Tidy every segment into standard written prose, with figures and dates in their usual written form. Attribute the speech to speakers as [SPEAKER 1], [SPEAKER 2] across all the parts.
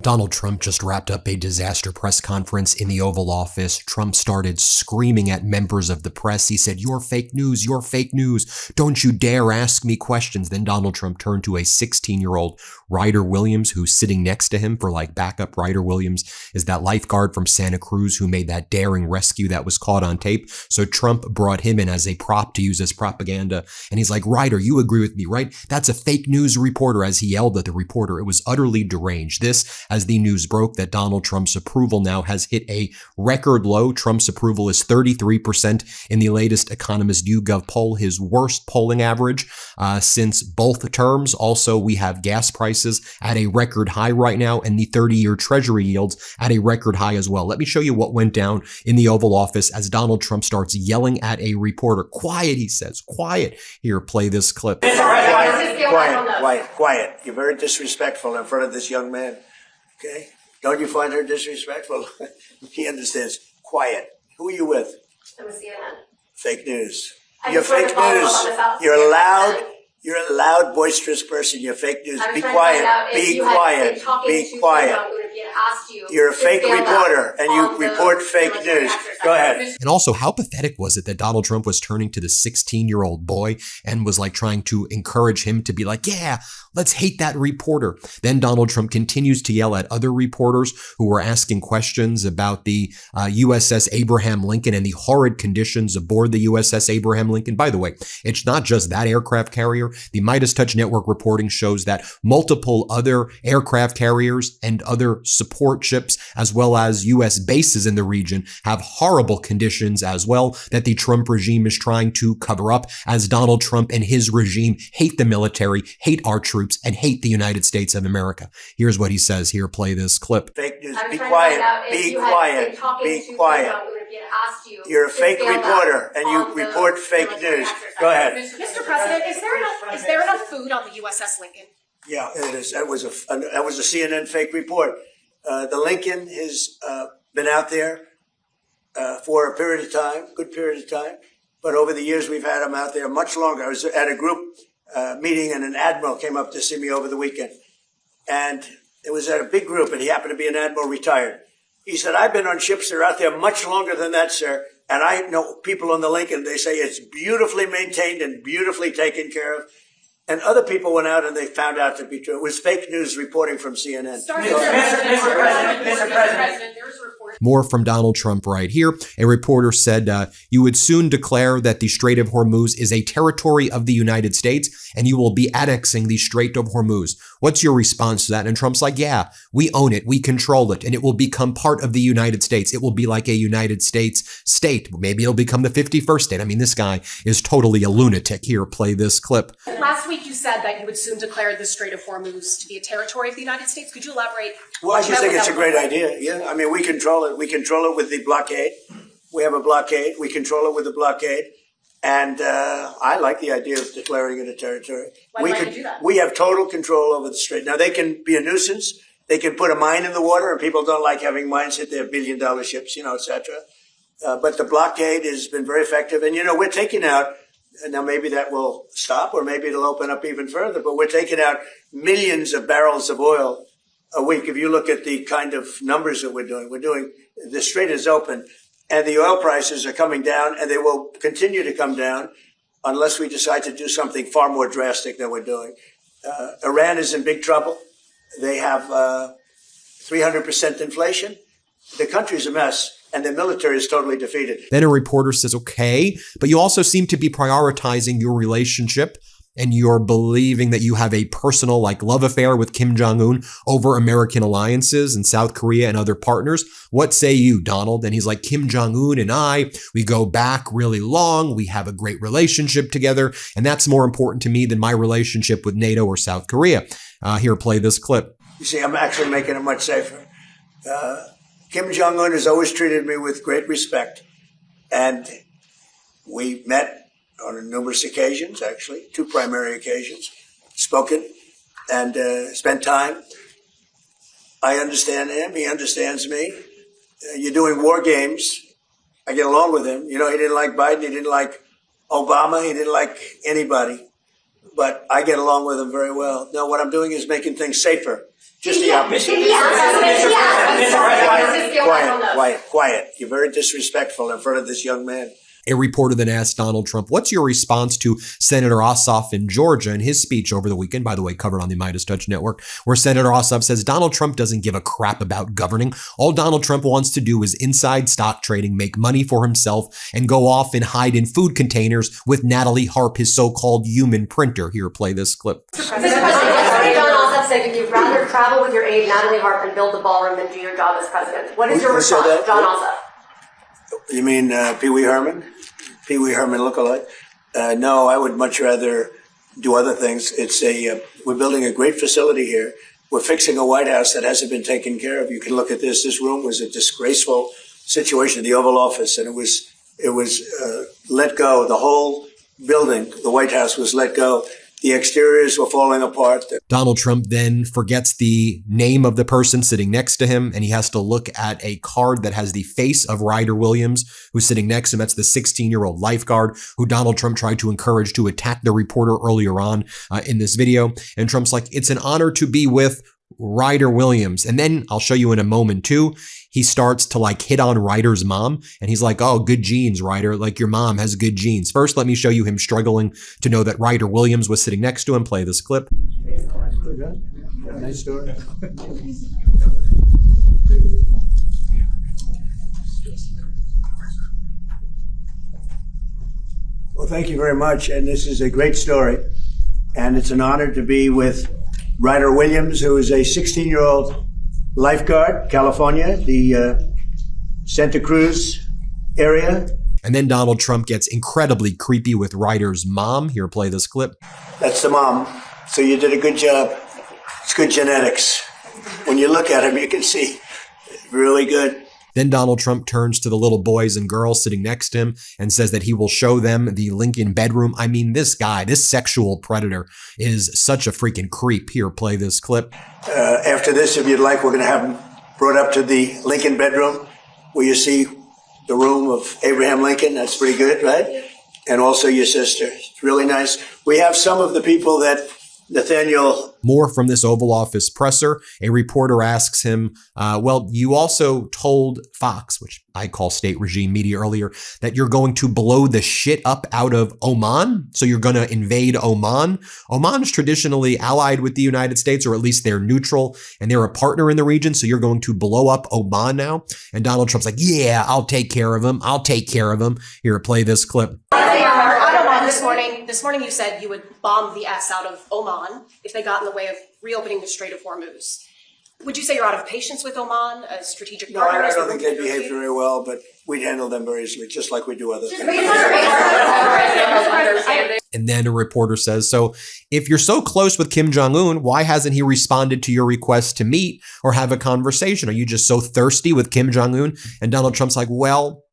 [SPEAKER 1] Donald Trump just wrapped up a disaster press conference in the Oval Office. Trump started screaming at members of the press. He said, "You're fake news, you're fake news. Don't you dare ask me questions." Then Donald Trump turned to a 16-year-old Ryder Williams, who's sitting next to him for like backup. Ryder Williams is that lifeguard from Santa Cruz who made that daring rescue that was caught on tape. So Trump brought him in as a prop to use as propaganda. And he's like, "Ryder, you agree with me, right? That's a fake news reporter," as he yelled at the reporter. It was utterly deranged. This, as the news broke that Donald Trump's approval now has hit a record low. Trump's approval is 33% in the latest Economist YouGov poll, his worst polling average since both terms. Also, we have gas prices at a record high right now, and the 30-year Treasury yields at a record high as well. Let me show you what went down in the Oval Office as Donald Trump starts yelling at a reporter. "Quiet," he says. "Quiet." Here, play this clip.
[SPEAKER 2] Quiet. You're very disrespectful in front of this young man. Okay? Don't you find her disrespectful? He understands. Quiet. Who are you with?
[SPEAKER 3] I'm with CNN.
[SPEAKER 2] Fake news. You're fake news. You're loud. You're a loud, boisterous person. You're fake news. Be quiet. Be quiet. Be quiet. You're a fake reporter, and you report fake news. Go ahead.
[SPEAKER 1] And also, how pathetic was it that Donald Trump was turning to the 16-year-old boy and was like trying to encourage him to be like, "Yeah, let's hate that reporter." Then Donald Trump continues to yell at other reporters who were asking questions about the USS Abraham Lincoln and the horrid conditions aboard the USS Abraham Lincoln. By the way, it's not just that aircraft carrier. The Midas Touch Network reporting shows that multiple other aircraft carriers and other support ships, as well as U.S. bases in the region, have horrible conditions as well that the Trump regime is trying to cover up, as Donald Trump and his regime hate the military, hate our troops, and hate the United States of America. Here's what he says. Here, play this clip.
[SPEAKER 2] Fake news. Be quiet. Be quiet. Be quiet. You're a fake reporter, and you report fake news. Go ahead.
[SPEAKER 4] Mr. President, is there enough food on the USS Lincoln?
[SPEAKER 2] Yeah, it is. That was a CNN fake report. The Lincoln has been out there for a period of time, good period of time. But over the years, we've had them out there much longer. I was at a group meeting, and an admiral came up to see me over the weekend. And it was at a big group, and he happened to be an admiral retired. He said, "I've been on ships that are out there much longer than that, sir. And I know people on the Lincoln, they say it's beautifully maintained and beautifully taken care of." And other people went out and they found out to be true. It was fake news reporting from CNN.
[SPEAKER 4] Mr. President, there's a report.
[SPEAKER 1] More from Donald Trump right here. A reporter said, "You would soon declare that the Strait of Hormuz is a territory of the United States, and you will be annexing the Strait of Hormuz. What's your response to that?" And Trump's like, "Yeah, we own it, we control it, and it will become part of the United States. It will be like a United States state. Maybe it'll become the 51st state." I mean, this guy is totally a lunatic. Here, play this clip.
[SPEAKER 4] Last week you said that you would soon declare the Strait of Hormuz to be a territory of the United States. Could you elaborate?
[SPEAKER 2] Well, I just think it's a great idea. Yeah, I mean, we control it. We control it with the blockade. We have a blockade. We control it with the blockade. And I like the idea of declaring it a territory.
[SPEAKER 4] Why do you do that?
[SPEAKER 2] We have total control over the strait. Now, they can be a nuisance. They can put a mine in the water, and people don't like having mines hit their billion-dollar ships, et cetera. But the blockade has been very effective. And, we're taking out, now maybe that will stop, or maybe it'll open up even further, but we're taking out millions of barrels of oil a week. If you look at the kind of numbers that we're doing, the strait is open. And the oil prices are coming down, and they will continue to come down unless we decide to do something far more drastic than we're doing. Iran is in big trouble. They have 300% inflation. The country's a mess, and the military is totally defeated.
[SPEAKER 1] Then a reporter says, "Okay, but you also seem to be prioritizing your relationship and you're believing that you have a personal love affair with Kim Jong-un over American alliances in South Korea and other partners. What say you, Donald?" And he's like, "Kim Jong-un and I, we go back really long. We have a great relationship together. And that's more important to me than my relationship with NATO or South Korea." Here, play this clip.
[SPEAKER 2] You see, I'm actually making it much safer. Kim Jong-un has always treated me with great respect. And we met on numerous occasions, actually, 2 primary occasions, spoken and spent time. I understand him. He understands me. You're doing war games. I get along with him. He didn't like Biden. He didn't like Obama. He didn't like anybody. But I get along with him very well. Now, what I'm doing is making things safer. Just the opposite. Quiet. You're very disrespectful in front of this young man.
[SPEAKER 1] A reporter then asked Donald Trump, what's your response to Senator Ossoff in Georgia in his speech over the weekend, by the way, covered on the Midas Touch Network, where Senator Ossoff says Donald Trump doesn't give a crap about governing. All Donald Trump wants to do is inside stock trading, make money for himself, and go off and hide in food containers with Natalie Harp, his so-called human printer. Here, play this clip.
[SPEAKER 3] Mr. President, John Ossoff said you'd rather travel with your aide, Natalie Harp, and build the ballroom than do your job as president. What is your response, John Ossoff?
[SPEAKER 2] You mean Pee Wee Herman? Pee Wee Herman lookalike? No, I would much rather do other things. We're building a great facility here. We're fixing a White House that hasn't been taken care of. You can look at this. This room was a disgraceful situation, the Oval Office, and it was let go. The whole building, the White House, was let go. The exteriors were falling apart.
[SPEAKER 1] Donald Trump then forgets the name of the person sitting next to him, and he has to look at a card that has the face of Ryder Williams, who's sitting next to him. That's the 16-year-old lifeguard who Donald Trump tried to encourage to attack the reporter earlier on in this video. And Trump's like, it's an honor to be with Ryder Williams. And then I'll show you in a moment too, he starts to like hit on Ryder's mom. And he's like, oh, good genes, Ryder. Like your mom has good genes. First, let me show you him struggling to know that Ryder Williams was sitting next to him. Play this clip.
[SPEAKER 2] Nice story. Well, thank you very much. And this is a great story. And it's an honor to be with Ryder Williams, who is a 16-year-old lifeguard, California, the Santa Cruz area.
[SPEAKER 1] And then Donald Trump gets incredibly creepy with Ryder's mom. Here, play this clip.
[SPEAKER 2] That's the mom. So you did a good job. It's good genetics. When you look at him, you can see really good.
[SPEAKER 1] Then Donald Trump turns to the little boys and girls sitting next to him and says that he will show them the Lincoln bedroom. I mean, this guy, this sexual predator is such a freaking creep. Here, play this clip.
[SPEAKER 2] After this, if you'd like, we're going to have him brought up to the Lincoln bedroom where you see the room of Abraham Lincoln. That's pretty good, right? And also your sister. It's really nice. We have some of the people that Nathaniel.
[SPEAKER 1] More from this Oval Office presser. A reporter asks him, well, you also told Fox, which I call state regime media earlier, that you're going to blow the shit up out of Oman. So you're going to invade Oman. Oman is traditionally allied with the United States, or at least they're neutral, and they're a partner in the region. So you're going to blow up Oman now. And Donald Trump's like, yeah, I'll take care of him. I'll take care of him. Here, play this clip.
[SPEAKER 4] This morning you said you would bomb the S out of Oman if they got in the way of reopening the Strait of Hormuz. Would you say you're out of patience with Oman, a strategic partner?
[SPEAKER 2] No, I don't think they behave very well, but we'd handle them very easily, just like we do other things.
[SPEAKER 1] And then a reporter says, so if you're so close with Kim Jong-un, why hasn't he responded to your request to meet or have a conversation? Are you just so thirsty with Kim Jong-un? And Donald Trump's like, well,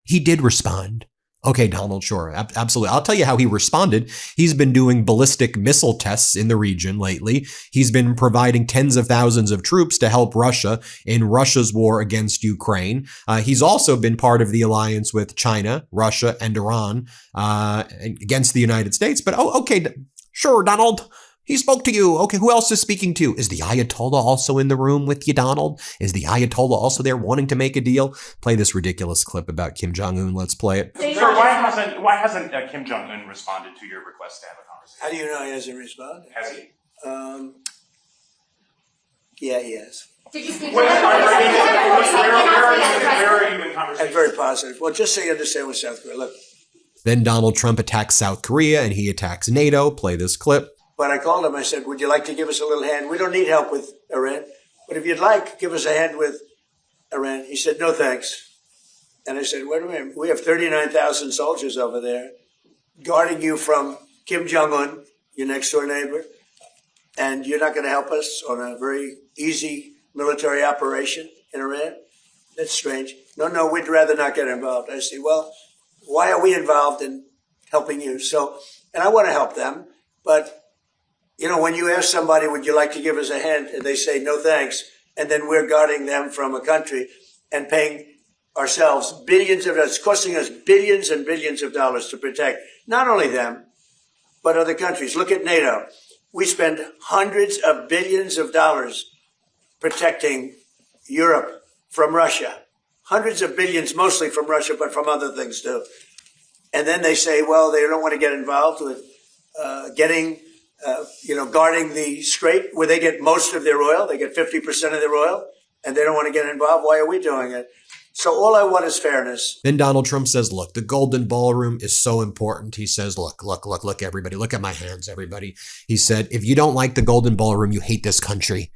[SPEAKER 1] he did respond. Okay, Donald, sure. Absolutely. I'll tell you how he responded. He's been doing ballistic missile tests in the region lately. He's been providing tens of thousands of troops to help Russia in Russia's war against Ukraine. He's also been part of the alliance with China, Russia, and Iran against the United States. But, okay, sure, Donald. He spoke to you. Okay, who else is speaking to? Is the Ayatollah also in the room with you, Donald? Is the Ayatollah also there wanting to make a deal? Play this ridiculous clip about Kim Jong-un. Let's play it.
[SPEAKER 5] Sir, why hasn't Kim Jong-un responded to your request to have a conversation?
[SPEAKER 2] How do you know he hasn't responded?
[SPEAKER 5] Has he?
[SPEAKER 2] Yeah, he has.
[SPEAKER 3] Did you speak to
[SPEAKER 5] Where are you in
[SPEAKER 2] And
[SPEAKER 5] conversation?
[SPEAKER 2] very positive. Well, just so you understand with South Korea, look.
[SPEAKER 1] Then Donald Trump attacks South Korea and he attacks NATO. Play this clip.
[SPEAKER 2] But I called him, I said, would you like to give us a little hand? We don't need help with Iran, but if you'd like, give us a hand with Iran. He said, no, thanks. And I said, wait a minute, we have 39,000 soldiers over there guarding you from Kim Jong-un, your next door neighbor, and you're not going to help us on a very easy military operation in Iran? That's strange. No, we'd rather not get involved. I said, well, why are we involved in helping you? So, and I want to help them, but you know, when you ask somebody, would you like to give us a hand? And they say, no, thanks. And then we're guarding them from a country and paying ourselves billions of dollars. It's costing us billions and billions of dollars to protect not only them, but other countries. Look at NATO. We spend hundreds of billions of dollars protecting Europe from Russia. Hundreds of billions, mostly from Russia, but from other things too. And then they say, well, they don't want to get involved with guarding the strait where they get most of their oil. They get 50% of their oil, and they don't want to get involved. Why are we doing it? So all I want is fairness.
[SPEAKER 1] Then Donald Trump says, look, the Golden Ballroom is so important. He says, look, everybody, look at my hands, everybody. He said, if you don't like the Golden Ballroom, you hate this country.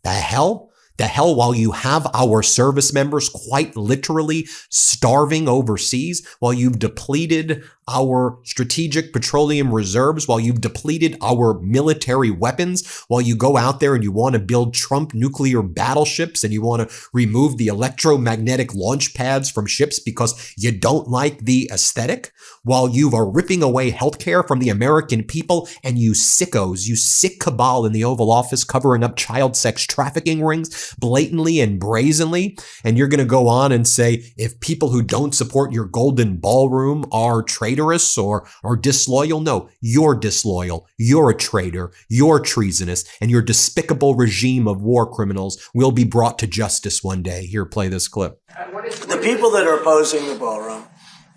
[SPEAKER 1] The hell? The hell, while you have our service members quite literally starving overseas, while you've depleted our strategic petroleum reserves, while you've depleted our military weapons, while you go out there and you want to build Trump nuclear battleships and you want to remove the electromagnetic launch pads from ships because you don't like the aesthetic, while you are ripping away healthcare from the American people, and you sickos, you sick cabal in the Oval Office covering up child sex trafficking rings blatantly and brazenly, and you're going to go on and say, if people who don't support your Golden Ballroom are traitorous or disloyal, no, you're disloyal, you're a traitor, you're treasonous, and your despicable regime of war criminals will be brought to justice one day. Here, play this clip.
[SPEAKER 2] The people that are opposing the ballroom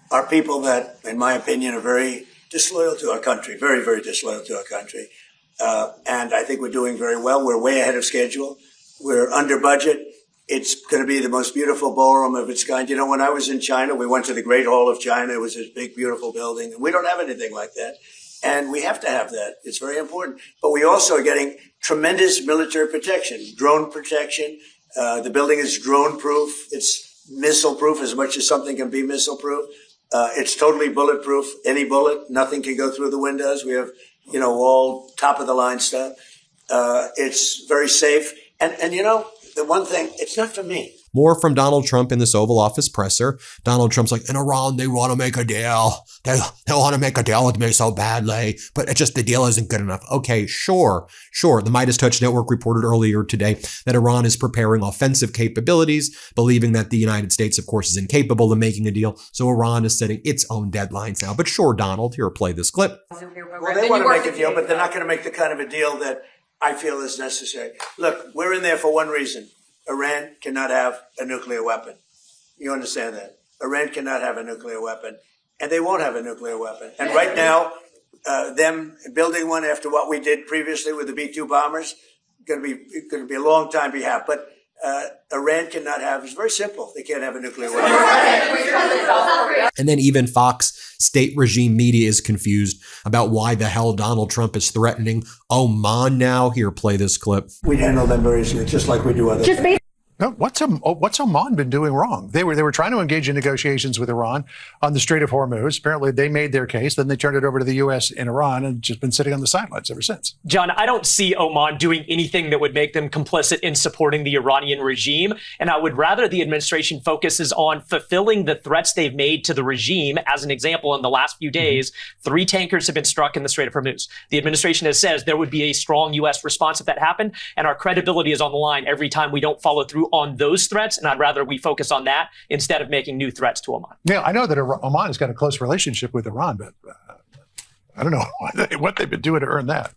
[SPEAKER 2] are people that, in my opinion, are very disloyal to our country, very, very disloyal to our country. And I think we're doing very well. We're way ahead of schedule. We're under budget. It's going to be the most beautiful ballroom of its kind. You know, when I was in China, we went to the Great Hall of China. It was this big, beautiful building. And we don't have anything like that. And we have to have that. It's very important. But we also are getting tremendous military protection, drone protection. The building is drone-proof. It's missile-proof as much as something can be missile-proof. It's totally bulletproof. Any bullet, nothing can go through the windows. We have, all top-of-the-line stuff. It's very safe. And the one thing, it's not for me.
[SPEAKER 1] More from Donald Trump in this Oval Office presser. Donald Trump's like, in Iran, they want to make a deal. They want to make a deal with me so badly, but it's just the deal isn't good enough. Okay, sure. The Midas Touch Network reported earlier today that Iran is preparing offensive capabilities, believing that the United States, of course, is incapable of making a deal. So Iran is setting its own deadlines now. But sure, Donald, here, play this clip.
[SPEAKER 2] Well, they want to make a deal, but they're not going to make the kind of a deal that I feel is necessary. Look, we're in there for one reason. Iran cannot have a nuclear weapon. You understand that? Iran cannot have a nuclear weapon, and they won't have a nuclear weapon. And right now, them building one after what we did previously with the B-2 bombers, going to be a long time behalf. But Iran cannot have. It's very simple. They can't have a nuclear weapon.
[SPEAKER 1] And then even Fox state regime media is confused about why the hell Donald Trump is threatening Oman now. Here, play this clip.
[SPEAKER 2] We handle them very easily, just like we do other things.
[SPEAKER 6] No, what's Oman been doing wrong? They were trying to engage in negotiations with Iran on the Strait of Hormuz. Apparently, they made their case. Then they turned it over to the U.S. and Iran and just been sitting on the sidelines ever since.
[SPEAKER 7] John, I don't see Oman doing anything that would make them complicit in supporting the Iranian regime. And I would rather the administration focuses on fulfilling the threats they've made to the regime. As an example, in the last few days, 3 tankers have been struck in the Strait of Hormuz. The administration has said there would be a strong U.S. response if that happened. And our credibility is on the line every time we don't follow through on those threats, and I'd rather we focus on that instead of making new threats to Oman.
[SPEAKER 6] Yeah, I know that Oman has got a close relationship with Iran, but I don't know what they've been doing to earn that.